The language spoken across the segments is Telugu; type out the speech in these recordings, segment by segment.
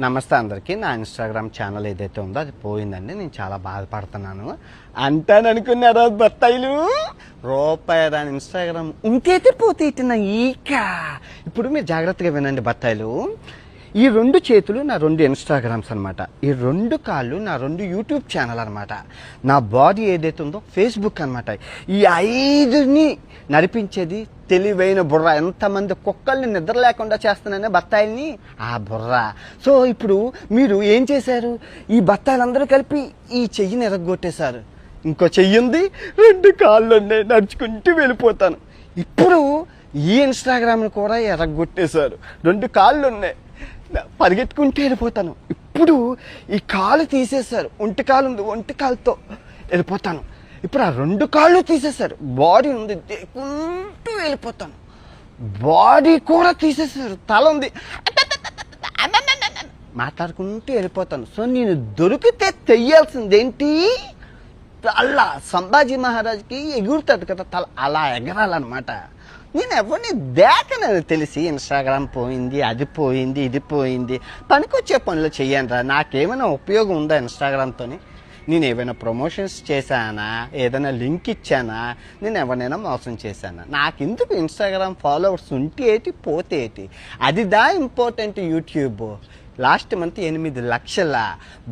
నమస్తే అందరికీ. నా ఇన్స్టాగ్రామ్ ఛానల్ ఏదైతే ఉందో అది పోయిందండి. నేను చాలా బాధపడుతున్నాను. అంటాననుకున్నారా బత్తాయిలు? రూపాయి దాని ఇన్స్టాగ్రామ్ ఇంకైతే పోతే ఇట్టిన ఈక. ఇప్పుడు మీరు జాగ్రత్తగా వినండి బత్తాయిలు. ఈ రెండు చేతులు నా రెండు ఇన్స్టాగ్రామ్స్ అనమాట. ఈ రెండు కాళ్ళు నా రెండు యూట్యూబ్ ఛానల్ అనమాట. నా బాడీ ఏదైతే ఉందో ఫేస్బుక్ అనమాట. ఈ ఐదుని నడిపించేది తెలివైన బుర్ర. ఎంతమంది కుక్కల్ని నిద్ర లేకుండా చేస్తున్నానే బత్తాయిల్ని, ఆ బుర్ర. సో ఇప్పుడు మీరు ఏం చేశారు? ఈ బత్తాయిలందరూ కలిపి ఈ చెయ్యిని ఎరగొట్టేశారు. ఇంకో చెయ్యి ఉంది, రెండు కాళ్ళు ఉన్నాయి, నడుచుకుంటూ వెళ్ళిపోతాను. ఇప్పుడు ఈ ఇన్స్టాగ్రామ్ని కూడా ఎరగొట్టేశారు. రెండు కాళ్ళు ఉన్నాయి, పరిగెట్టుకుంటూ వెళ్ళిపోతాను. ఇప్పుడు ఈ కాలు తీసేశారు, ఒంటి కాలు ఉంది, ఒంటి కాలుతో వెళ్ళిపోతాను. ఇప్పుడు ఆ రెండు కాళ్ళు తీసేశారు, బాడీ ఉంది, దేకుంటూ వెళ్ళిపోతాను. బాడీ కూడా తీసేశారు, తల ఉంది, మాట్లాడుకుంటూ వెళ్ళిపోతాను. సో నేను దొరికితే తెయ్యాల్సిందేంటి? అలా సంభాజీ మహారాజ్కి ఎగురుతాడు కదా తల, అలా ఎగరాలన్నమాట. నేను ఎవరిని దేకనని తెలిసి ఇన్స్టాగ్రామ్ పోయింది, అది పోయింది, ఇది పోయింది. పనికొచ్చే పనులు చెయ్యనురా. నాకేమైనా ఉపయోగం ఉందా ఇన్స్టాగ్రామ్తో? నేను ఏమైనా ప్రమోషన్స్ చేశానా? ఏదైనా లింక్ ఇచ్చానా? నేను ఎవరినైనా మోసం చేశానా? నాకెందుకు ఇన్స్టాగ్రామ్ ఫాలోవర్స్ ఉంటే ఏంటి, పోతే ఏంటి? అది దా ఇంపార్టెంట్. యూట్యూబ్ లాస్ట్ మంత్ 8 లక్షల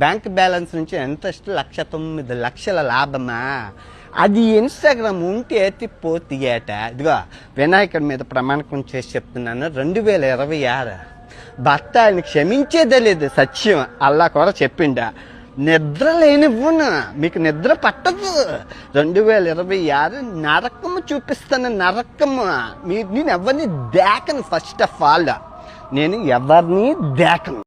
బ్యాంక్ బ్యాలెన్స్ నుంచి ఎంత 1,09,00,000 లాభమా? అది ఇన్స్టాగ్రామ్ ఉంటే ఏటి పోతే ఏట? ఇదిగో వినాయకుడి మీద ప్రమాణకం చేసి చెప్తున్నాను, 2026 భర్త ఆయన క్షమించేదే లేదు. సత్యం అల్లా కూడా చెప్పిండా. నిద్ర లేనివ్వను, మీకు నిద్ర పట్టదు. 2026 నరకము చూపిస్తాను, నరకము. నేను ఎవరిని దేకను. ఫస్ట్ ఆఫ్ ఆల్ నేను ఎవరిని దేకను.